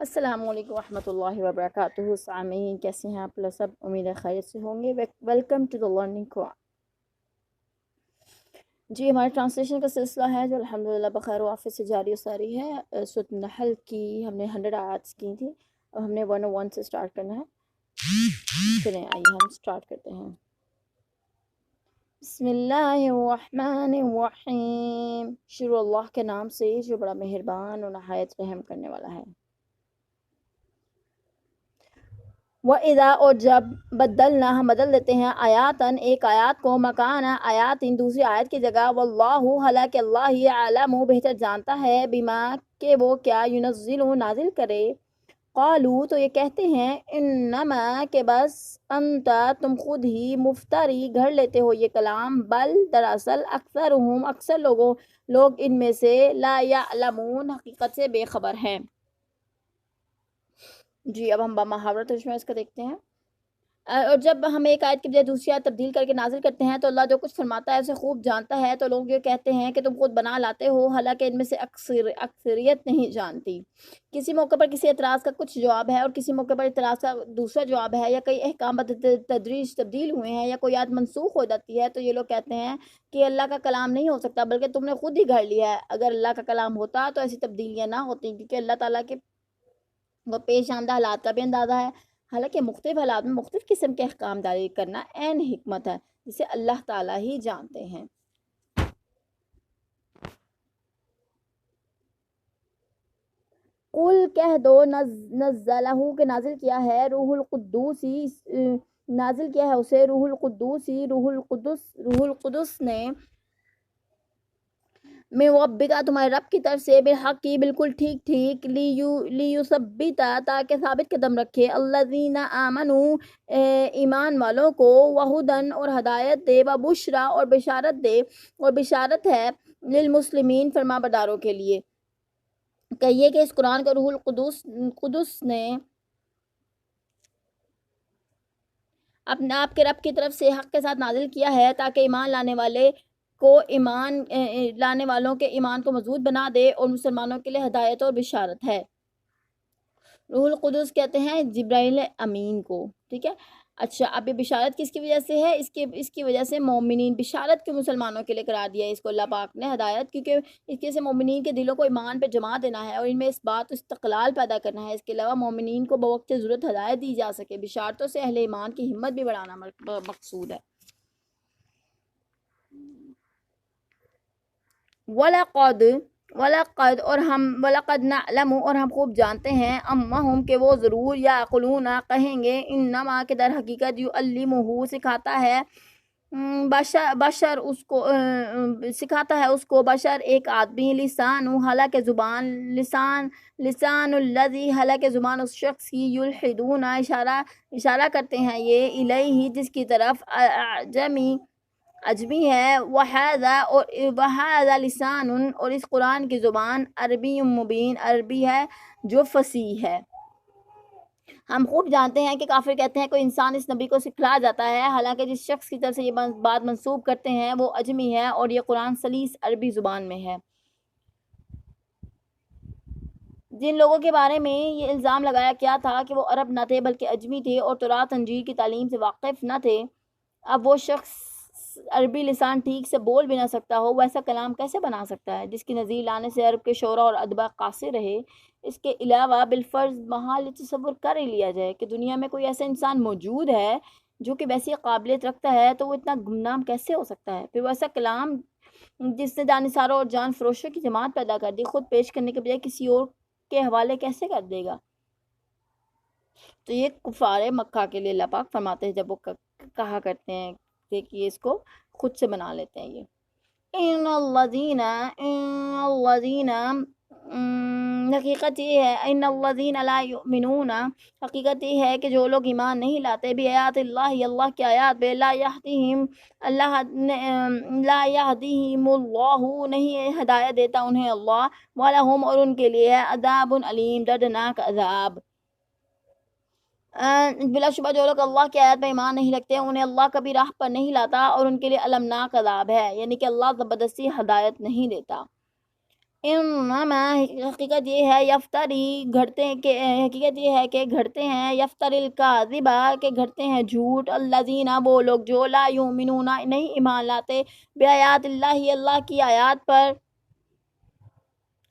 السلام علیکم ورحمۃ اللہ وبرکاتہ. سامعین کیسے ہیں آپ لوگ سب؟ امید ہے خیریت سے ہوں گے. ویلکم ٹو دا لرننگ قرآن. جی ہمارے ٹرانسلیشن کا سلسلہ ہے جو الحمدللہ بخیر و عافیت سے جاری و ساری ہے. سورۃ النحل کی ہم نے 100 آیات کی تھی اور ہم نے 101 سے سٹارٹ کرنا ہے. چلیں آئیے ہم سٹارٹ کرتے ہیں. بسم اللہ الرحمن الرحیم. شروع اللہ کے نام سے جو بڑا مہربان اور نہایت رحم کرنے والا ہے. وَإِذَا اور جب بدلنا ہم بدل دیتے ہیں آیاتاً ایک آیات کو مکان آیات دوسری آیت کی جگہ. واللہ حالانکہ اللہ ہی عالم بہتر جانتا ہے بما کہ وہ کیا ینزل نازل کرے. قالوا تو یہ کہتے ہیں انما کہ بس انت تم خود ہی مفتری گھڑ لیتے ہو یہ کلام. بل دراصل اکثرهم اکثر لوگ ان میں سے لا یعلمون حقیقت سے بے خبر ہیں. جی اب ہم محاورہ ترجمہ اس کا دیکھتے ہیں. اور جب ہم ایک آیت کی بجائے دوسری آیت تبدیل کر کے نازل کرتے ہیں تو اللہ جو کچھ فرماتا ہے اسے خوب جانتا ہے. تو لوگ یہ کہتے ہیں کہ تم خود بنا لاتے ہو حالانکہ ان میں سے اکثریت نہیں جانتی. کسی موقع پر کسی اعتراض کا کچھ جواب ہے اور کسی موقع پر اعتراض کا دوسرا جواب ہے, یا کئی احکام تدریج تبدیل ہوئے ہیں یا کوئی آیت منسوخ ہو جاتی ہے, تو یہ لوگ کہتے ہیں کہ اللہ کا کلام نہیں ہو سکتا بلکہ تم نے خود ہی گھڑ لیا ہے. اگر اللہ کا کلام ہوتا تو ایسی تبدیلیاں نہ ہوتی, کیونکہ اللہ تعالیٰ کے وہ پیش آمدہ حالات کا بھی اندازہ ہے. حالانکہ مختلف حالات میں مختلف قسم کے احکام جاری کرنا عین حکمت ہے جسے اللہ تعالیٰ ہی جانتے ہیں. قل کہہ دو نزلہ کہ نازل کیا ہے روح القدس نازل کیا ہے اسے روح القدس نے میں ربکا تمہارے رب کی طرف سے بالحق کی بالکل ٹھیک لیثبتا تاکہ ثابت قدم رکھے الذین آمنوا ایمان والوں کو وہدن اور ہدایت دے وبشرا اور بشارت دے اور بشارت ہے للمسلمین فرمانبرداروں کے لیے. کہیے کہ اس قرآن کو روح القدس نے اپنے آپ کے رب کی طرف سے حق کے ساتھ نازل کیا ہے تاکہ ایمان لانے والوں کے ایمان کو مضبوط بنا دے اور مسلمانوں کے لیے ہدایت اور بشارت ہے. روح القدس کہتے ہیں جبرائیل امین کو. ٹھیک ہے. اچھا اب یہ بشارت کس کی وجہ سے ہے؟ اس کی وجہ سے مومنین بشارت کے مسلمانوں کے لیے قرار دیا ہے اس کو اللہ پاک نے ہدایت, کیونکہ اس کے سے مومنین کے دلوں کو ایمان پہ جما دینا ہے اور ان میں اس بات استقلال پیدا کرنا ہے. اس کے علاوہ مومنین کو بوقت ضرورت ہدایت دی جا سکے. بشارتوں سے اہل ایمان کی ہمت بھی بڑھانا مقصود ہے. وَلَقَدْ نَعْلَمُ اور ہم خوب جانتے ہیں اَنَّهُمْ کہ وہ ضرور یعقلون کہیں گے انما کہ در حقیقت یعلمہ سکھاتا ہے بشر اس کو بشر ایک آدمی لسان حالانکہ زبان لسان الذی حالانکہ زبان اس شخص کی یلحدون اشارہ کرتے ہیں یہ الیہ جس کی طرف عجمی ہے. وَهَذَا لسان اور اس قرآن کی زبان عربی مبین عربی ہے جو فصیح ہے. ہم خوب جانتے ہیں کہ کافر کہتے ہیں کوئی انسان اس نبی کو سکھلا جاتا ہے حالانکہ جس شخص کی طرف سے یہ بات منسوب کرتے ہیں وہ عجمی ہے اور یہ قرآن سلیس عربی زبان میں ہے. جن لوگوں کے بارے میں یہ الزام لگایا کیا تھا کہ وہ عرب نہ تھے بلکہ عجمی تھے اور تورات انجیل کی تعلیم سے واقف نہ تھے, اب وہ شخص عربی لسان ٹھیک سے بول بھی نہ سکتا ہو, وہ ایسا کلام کیسے بنا سکتا ہے جس کی نظیر لانے سے عرب کے شعراء اور ادبا قاصر رہے. اس کے علاوہ بالفرض محال تصور کر ہی لیا جائے کہ دنیا میں کوئی ایسا انسان موجود ہے جو کہ ویسی قابلیت رکھتا ہے تو وہ اتنا گمنام کیسے ہو سکتا ہے. پھر وہ ایسا کلام جس نے جانثاروں اور جان فروشوں کی جماعت پیدا کر دی خود پیش کرنے کے بجائے کسی اور کے حوالے کیسے کر دے گا. تو یہ کفار مکہ کے لیے اللہ پاک فرماتے ہیں جب وہ کہا کرتے ہیں کہ اس کو خود سے بنا لیتے ہیں. یہ ان الذین حقیقت یہ ہے ان الذین لا یؤمنون حقیقت یہ ہے کہ جو لوگ ایمان نہیں لاتے بھی آیات اللہ کی آیات بے لا یہدیہم اللہ نہیں ہدایت دیتا انہیں اللہ ولہم اور ان کے لیے ہے عذاب علیم دردناک عذاب. بلا شبہ جو لوگ اللہ کی آیات میں ایمان نہیں رکھتے انہیں اللہ کبھی راہ پر نہیں لاتا اور ان کے لیے المناک عذاب ہے, یعنی کہ اللہ زبردستی ہدایت نہیں دیتا. انما حقیقت یہ ہے یفتری گھڑتے ہیں کہ حقیقت یہ ہے کہ گھڑتے ہیں یفتری الکاذبہ کہ گھڑتے ہیں جھوٹ الذین وہ لوگ جو لا یؤمنون نہیں ایمان لاتے بآیات اللہ اللہ کی آیات پر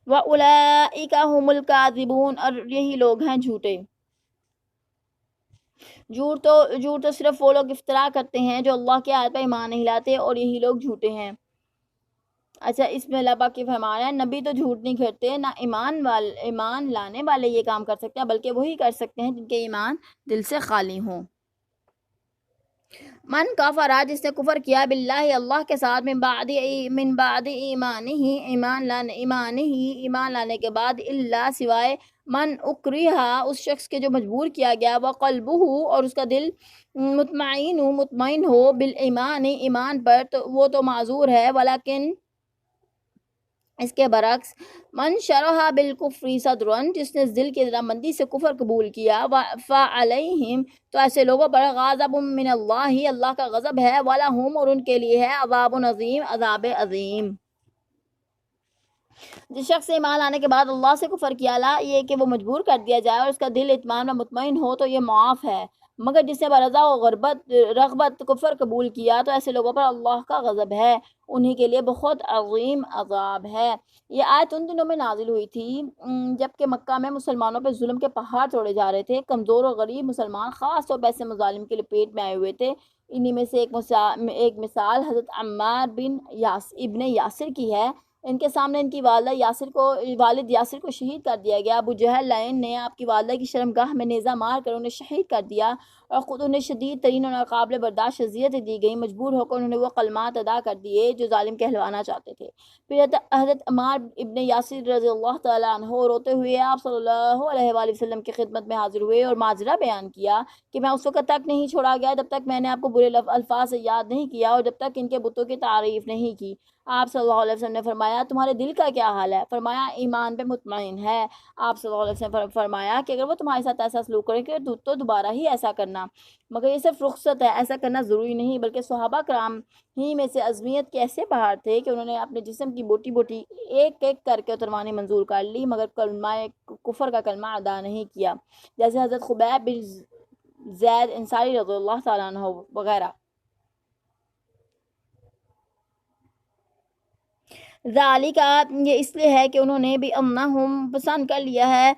وَأُولَئِکَ هُمُ الْکاذبون اور یہی لوگ ہیں جھوٹے. جھوٹ تو صرف وہ لوگ افترا کرتے ہیں جو اللہ کی آیت پر ایمان نہیں لاتے اور یہی لوگ جھوٹے ہیں. اچھا اس میں اللہ پاک کی فرما رہا ہے نبی تو جھوٹ نہیں کرتے نہ ایمان لانے والے یہ کام کر سکتے ہیں بلکہ وہی کر سکتے ہیں جن کے ایمان دل سے خالی ہوں. من کفر جس نے کفر کیا باللہ اللہ کے ساتھ من بعد ایمان لانے کے بعد اللہ سوائے من اکرہا اس شخص کے جو مجبور کیا گیا وقلبہ اور اس کا دل مطمئن ہو بالایمان ایمان پر تو وہ تو معذور ہے ولیکن اس کے برعکس من شرح بالکفر صدرن جس نے دل کی رضامندی سے کفر قبول کیا فعلیہم تو ایسے لوگوں پر غضب من اللہ کا غضب ہے ولہم اور ان کے لیے ہے عذاب عظیم عذاب عظیم. جس شخص سے ایمان لانے کے بعد اللہ سے کفر کیا لا یہ کہ وہ مجبور کر دیا جائے اور اس کا دل اطمینان میں مطمئن ہو تو یہ معاف ہے مگر جس نے برضا و رغبت کفر قبول کیا تو ایسے لوگوں پر اللہ کا غضب ہے انہی کے لیے بہت عظیم عذاب ہے. یہ آیت ان دنوں میں نازل ہوئی تھی جبکہ مکہ میں مسلمانوں پہ ظلم کے پہاڑ توڑے جا رہے تھے. کمزور اور غریب مسلمان خاص طور پر ایسے مظالم کے لپیٹ میں آئے ہوئے تھے. انہی میں سے ایک مثال حضرت عمار ابن یاسر کی ہے. ان کے سامنے ان کی والد یاسر کو شہید کر دیا گیا. ابو جہل لعین نے آپ کی والدہ کی شرمگاہ میں نیزہ مار کر انہیں شہید کر دیا اور خود انہیں شدید ترین اور ناقابل برداشت اذیتیں دی گئیں. مجبور ہو کر انہوں نے وہ کلمات ادا کر دیے جو ظالم کہلوانا چاہتے تھے. پھر حضرت عمار ابن یاسر رضی اللہ تعالیٰ عنہ روتے ہوئے آپ صلی اللہ علیہ وآلہ وسلم کی خدمت میں حاضر ہوئے اور معذرہ بیان کیا کہ میں اس وقت تک نہیں چھوڑا گیا جب تک میں نے آپ کو برے الفاظ سے یاد نہیں کیا اور جب تک ان کے بتوں کی تعریف نہیں کی. آپ صلی اللہ علیہ وسلم نے فرمایا تمہارے دل کا کیا حال ہے؟ فرمایا ایمان پہ مطمئن ہے. آپ صلی اللہ علیہ وسلم نے فرمایا کہ اگر وہ تمہارے ساتھ ایسا سلوک کریں کہ تو دوبارہ ہی ایسا کرنا مگر یہ صرف رخصت ہے ایسا کرنا ضروری نہیں بلکہ صحابہ کرام ہی میں سے عظمیت کے ایسے پہاڑ تھے کہ انہوں نے اپنے جسم کی بوٹی بوٹی ایک ایک کر کے اتروانی منظور کر لی مگر کلمہ کفر کا کلمہ ادا نہیں کیا جیسے حضرت خبیب بن زید انصاری رضی اللہ تعالیٰ عنہ وغیرہ. ذالک یہ اس لیے ہے کہ انہوں نے بھی انہم پسند کر لیا ہے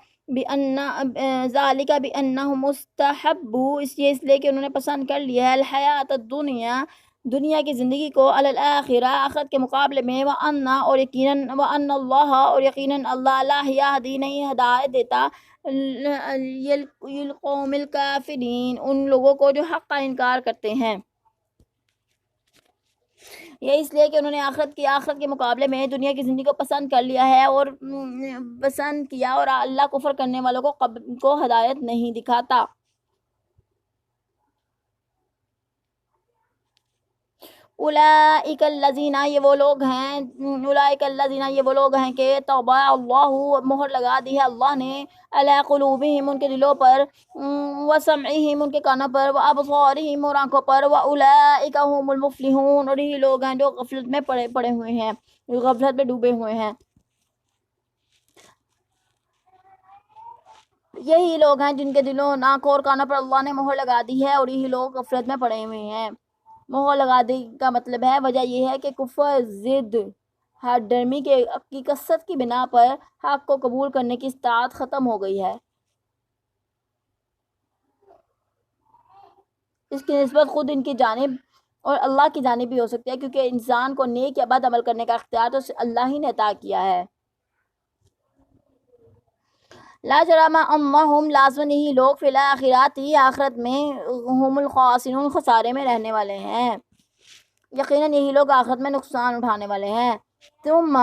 ذالک بانہم مستحبو اس لیے کہ انہوں نے پسند کر لیا ہے الحیات دنیا کی زندگی کو علی الاخرہ آخرت کے مقابلے میں وان اللہ اور یقیناً اللہ لا یہدی نہیں ہدایت دیتا القوم الکافرین ان لوگوں کو جو حق کا انکار کرتے ہیں. یہ اس لیے کہ انہوں نے آخرت کے مقابلے میں دنیا کی زندگی کو پسند کر لیا ہے اور پسند کیا اور اللہ کفر کرنے والوں کو ہدایت نہیں دکھاتا. اولئک الذین یہ وہ لوگ ہیں کہ توبہ اللہ مہر لگا دی ہے اللہ نے علی قلوبہم ان کے دلوں پر وسمعہم ان کے کانوں پر وابصارہم اور آنکھوں پر واولئک هم المفلحون اور یہی لوگ ہیں جو غفلت میں پڑے ہوئے ہیں غفلت میں ڈوبے ہوئے ہیں. یہی لوگ ہیں جن کے دلوں آنکھوں اور کانوں پر اللہ نے مہر لگا دی ہے اور یہی لوگ غفلت میں پڑے ہوئے ہیں. مہر لگا دی کا مطلب ہے وجہ یہ ہے کہ کفر ضد ہر ڈرمی کی کثرت کی بنا پر حق کو قبول کرنے کی استطاعت ختم ہو گئی ہے. اس کی نسبت خود ان کی جانب اور اللہ کی جانب بھی ہو سکتی ہے کیونکہ انسان کو نیک یا بد عمل کرنے کا اختیار تو اللہ ہی نے عطا کیا ہے. لا جرم انہم لازماً ہی لوگ فی الاخرات آخرت میں ہم الخاسرون خسارے میں رہنے والے ہیں. یقیناً یہی لوگ آخرت میں نقصان اٹھانے والے ہیں. ثم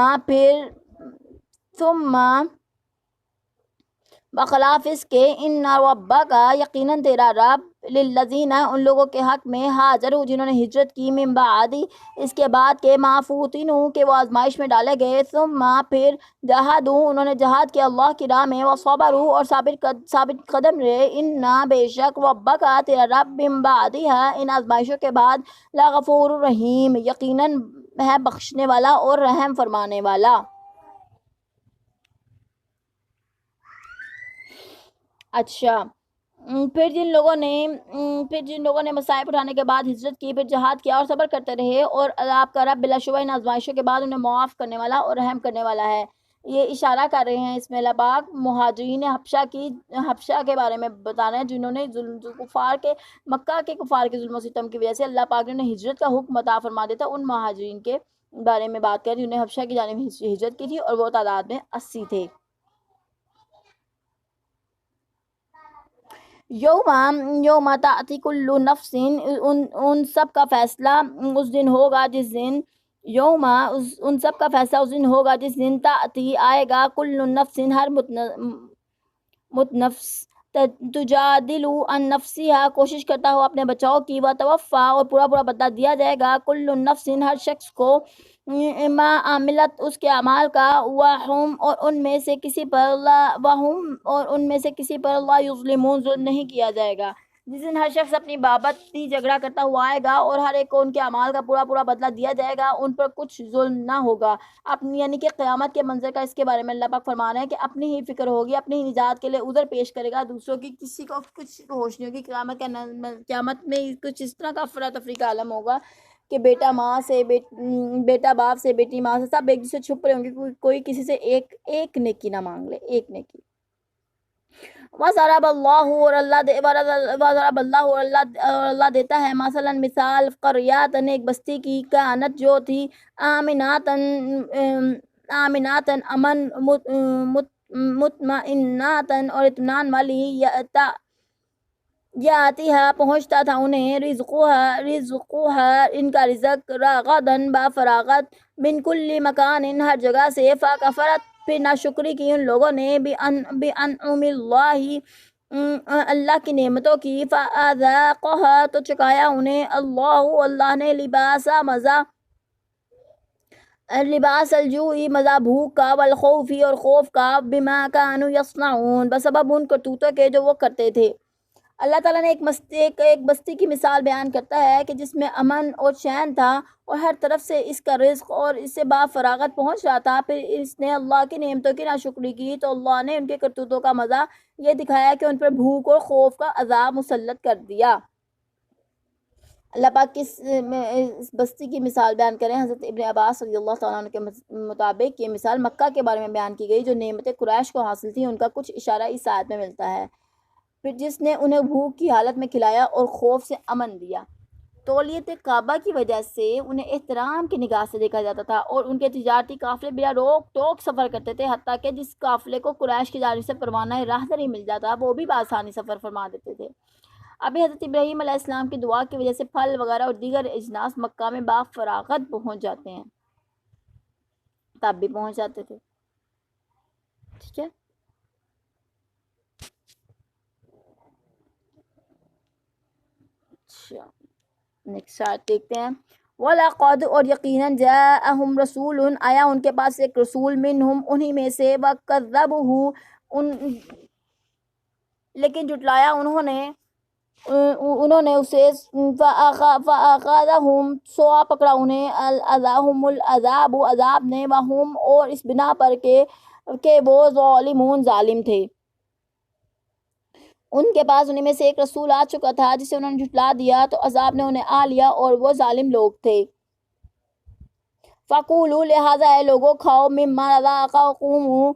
بخلاف اس کے ان ربک یقیناً تیرا رب للذین ان لوگوں کے حق میں ہاجروا جنہوں نے ہجرت کی من بعد اس کے بعد کے ما فتنوا کہ وہ آزمائش میں ڈالے گئے ثم پھر جاہدوا انہوں نے جہاد کیا اللہ کی راہ میں وصبروا اور ثابت قدم رہے ان بے شک ربک تیرا رب من بعدها ان آزمائشوں کے بعد لغفور رحیم یقیناً ہے بخشنے والا اور رحم فرمانے والا. اچھا پھر جن لوگوں نے مصائب اٹھانے کے بعد ہجرت کی، پھر جہاد کیا اور صبر کرتے رہے، اور آپ کا رب بلا شبہ ان آزمائشوں کے بعد انہیں معاف کرنے والا اور رحم کرنے والا ہے۔ یہ اشارہ کر رہے ہیں اس میں اللہ پاک مہاجرین حبشہ کے بارے میں بتا رہے ہیں، جنہوں نے مکہ کے کفار کے ظلم و ستم کی وجہ سے اللہ پاک نے انہیں ہجرت کا حکم عطا فرما دیتا۔ ان مہاجرین کے بارے میں بات کریں جنہوں نے حبشہ کی جانب ہجرت کی تھی، اور وہ تعداد میں 80 تھے۔ یوم تأتی کل نفس، ان سب کا فیصلہ اس دن ہوگا جس دن ان سب کا فیصلہ اس دن ہوگا جس دن تأتی آئے گا کل نفس، ہر متنفس تجادلو عن نفسها، کوشش کرتا ہو اپنے بچاؤ کی، وتوفا، اور پورا بدلہ دیا جائے گا، کل نفس، ہر شخص کو، ما عملت، اس کے اعمال کا، وہم، اور ان میں سے کسی پر اللہ یظلمون، ظلم نہیں کیا جائے گا۔ جس دن ہر شخص اپنی بابت جھگڑا کرتا ہوا آئے گا، اور ہر ایک کو ان کے اعمال کا پورا بدلہ دیا جائے گا، ان پر کچھ ظلم نہ ہوگا۔ یعنی کہ قیامت کے منظر کا اس کے بارے میں اللہ پاک فرما رہے ہیں کہ اپنی ہی فکر ہوگی، اپنی ہی نجات کے لیے عذر پیش کرے گا، دوسروں کی کسی کو کچھ ہوش نہیں ہوگی۔ قیامت میں کچھ اس طرح کا افراتفری کا عالم ہوگا کہ بیٹا باپ سے، بیٹی ماں سے، سب ایک دوسرے سے چھپ رہے ہوں گے، کوئی کسی سے ایک نیکی نہ مانگ لے، ایک نیکی۔ وَضَرَبَ اللَّهُ، اور اللہ دیتا ہے مثلاً مثال، قریاتن، ایک بستی کی، کانت، جو تھی، آمناتن، امن، مطمئناتن، اور اطمینان والی، یاتیہا، پہنچتا تھا انہیں، رزقوہا، ان کا رزق، راغدن، بافراغت، من کل مکان، ہر جگہ سے، فکفرت، پھر ناشکری کی ان لوگوں نے، بِأَنْعُمِ اللَّهِ، اللہ کی نعمتوں کی، فَأَذَاقَهَا، تو چکایا انہیں، اللہ نے، لباس الجوع، مزہ بھوک کا، والخوف، اور خوف کا، بما كانوا يصنعون، بسبب ان کرتوتوں کے جو وہ کرتے تھے۔ اللہ تعالیٰ نے ایک بستی کی مثال بیان کرتا ہے کہ جس میں امن اور چین تھا، اور ہر طرف سے اس کا رزق اور اس سے بافراغت پہنچ رہا تھا، پھر اس نے اللہ کی نعمتوں کی ناشکری کی تو اللہ نے ان کے کرتوتوں کا مزہ یہ دکھایا کہ ان پر بھوک اور خوف کا عذاب مسلط کر دیا۔ اللہ پاک اس بستی کی مثال بیان کریں، حضرت ابن عباس رضی اللہ تعالیٰ عنہ کے مطابق یہ مثال مکہ کے بارے میں بیان کی گئی، جو نعمتیں قریش کو حاصل تھیں، ان کا کچھ اشارہ اس آیت میں ملتا ہے۔ پھر جس نے انہیں بھوک کی حالت میں کھلایا اور خوف سے امن دیا۔ تولیت کعبہ کی وجہ سے انہیں احترام کی نگاہ سے دیکھا جاتا تھا، اور ان کے تجارتی قافلے بلا روک ٹوک سفر کرتے تھے، حتیٰ کہ جس قافلے کو قریش کی جانب سے پروانہ راہداری مل جاتا وہ بھی بآسانی سفر فرما دیتے تھے۔ ابھی حضرت ابراہیم علیہ السلام کی دعا کی وجہ سے پھل وغیرہ اور دیگر اجناس مکہ میں بافراغت پہنچ جاتے ہیں، تب بھی پہنچ جاتے تھے۔ ٹھیک ہے، اچھا نیکسٹ آیت دیکھتے ہیں۔ وَلَقَدْ، اور یقیناً، جَاءَهُمْ رَسُولٌ، آیا ان کے پاس ایک رسول، مِنْهُمْ، انہی میں سے، وَكَذَّبُوهُ، لیکن جھٹلایا انہوں نے اسے، فَأَخَذَهُمْ، سو آ پکڑا انہیں، العذاب، عذاب نے، وَهُمْ، اور اس بنا پر کہ وہ ظالمون، ظالم تھے۔ ان کے پاس انہیں میں سے ایک رسول آ چکا تھا جسے انہوں نے جھٹلا دیا، تو عذاب نے انہیں آ لیا، اور وہ ظالم لوگ تھے۔ فَقُولُوا، لہذا اے لوگو کھاؤ، مِمَّا رَزَقَكُمُ،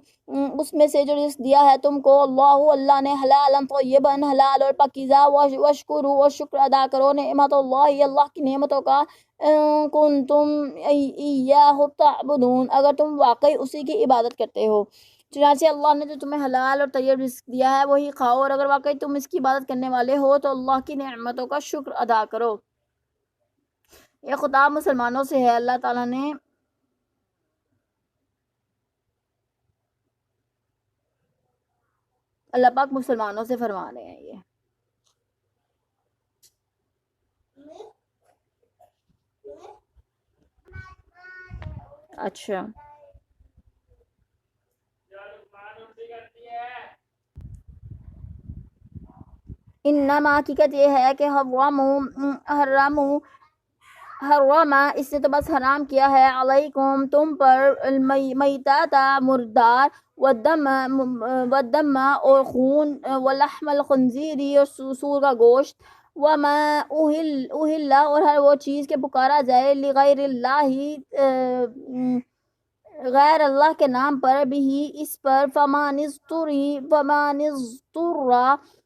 اس میں سے جو رزق دیا ہے تم کو، اللہ نے، حلالا طیبا، حلال اور پاکیزہ، وَاشْكُرُوا، اور شکر ادا کرو، نعمت اللہ کی نعمتوں کا، إِن كُنتُمْ إِيَّاهُ تَعْبُدُونَ، اگر تم واقعی اسی کی عبادت کرتے ہو۔ چنانچہ اللہ نے جو تمہیں حلال اور طیب رزق دیا ہے وہی کھاؤ، اور اگر واقعی تم اس کی عبادت کرنے والے ہو تو اللہ کی نعمتوں کا شکر ادا کرو۔ یہ خطاب مسلمانوں سے ہے، اللہ تعالیٰ نے اللہ پاک مسلمانوں سے فرما رہے ہیں یہ۔ اچھا، انما، حقیقت یہ ہے کہ حرم اس نے تو بس حرام کیا ہے علیکم تم پر المیتات مردار والدم اور خون ولحم الخنزیر اور سور کا گوشت وما اہل اور ہر وہ چیز کے پکارا جائے لغیر اللہ غیر اللہ کے نام پر بھی اس پر فمان اضطر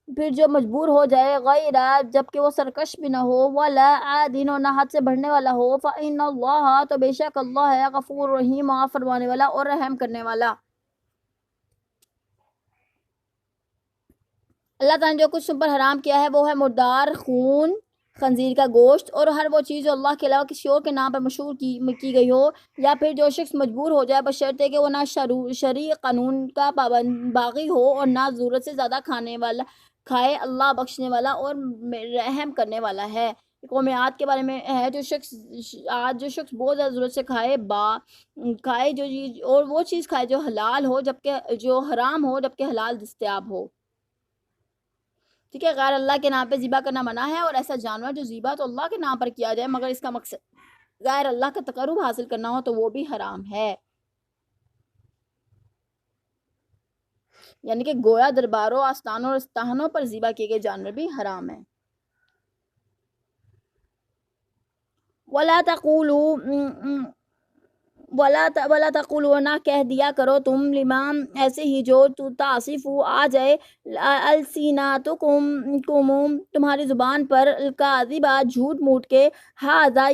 پھر جو مجبور ہو جائے غیر جبکہ وہ سرکش بھی نہ ہو ولا عادن اور نہ حد سے بڑھنے والا ہو فإن اللہ تو بے شک اللہ ہے غفور رحیم معاف فرمانے والا اور رحم کرنے والا۔ اللہ تعالیٰ نے جو کچھ تم پر حرام کیا ہے وہ ہے مردار خون خنزیر کا گوشت اور ہر وہ چیز جو اللہ کے علاوہ کسی اور کے نام پر مشہور کی گئی ہو یا پھر جو شخص مجبور ہو جائے بشرطے کہ وہ نہ شرعی قانون کا پابند باغی ہو اور نہ ضرورت سے زیادہ کھائے اللہ بخشنے والا اور رحم کرنے والا ہے۔ قوم عاد کے بارے میں ہے جو شخص بہت زیادہ ضرورت سے کھائے جو اور وہ چیز کھائے جو حلال ہو جبکہ جو حرام ہو جبکہ حلال دستیاب ہو، ٹھیک ہے۔ غیر اللہ کے نام پہ ذبح کرنا منع ہے اور ایسا جانور جو ذبح تو اللہ کے نام پر کیا جائے مگر اس کا مقصد غیر اللہ کا تقرب حاصل کرنا ہو تو وہ بھی حرام ہے، یعنی کہ گویا درباروں آستانوں اور استہانوں پر ذبح کیے گئے جانور بھی حرام ہیں۔ ولا تقولوا نہ کہہ دیا کرو تم لمام ایسے ہی جو تعصف آ جائے السیناتکم تمہاری زبان پر الکاذبہ جھوٹ موٹ کے ہذا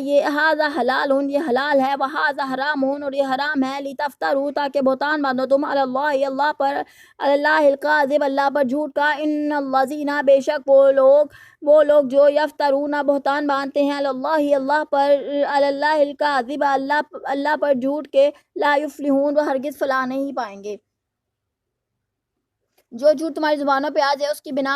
حلال یہ حلال ہے وہذا حرام اور یہ حرام ہے لتفتروا تاکہ بہتان باندھو تم علی اللہ پر اللہ الکاذب اللہ پر جھوٹ کا ان الذین بے شک وہ لوگ جو یفترون بہتان باندھتے ہیں اللہ پر اللہ الکاذب اللہ پر جھوٹ کے لا یفلحون وہ ہرگز فلاح نہیں پائیں گے۔ جو جھوٹ تمہاری زبانوں پہ آ جائے اس کی بنا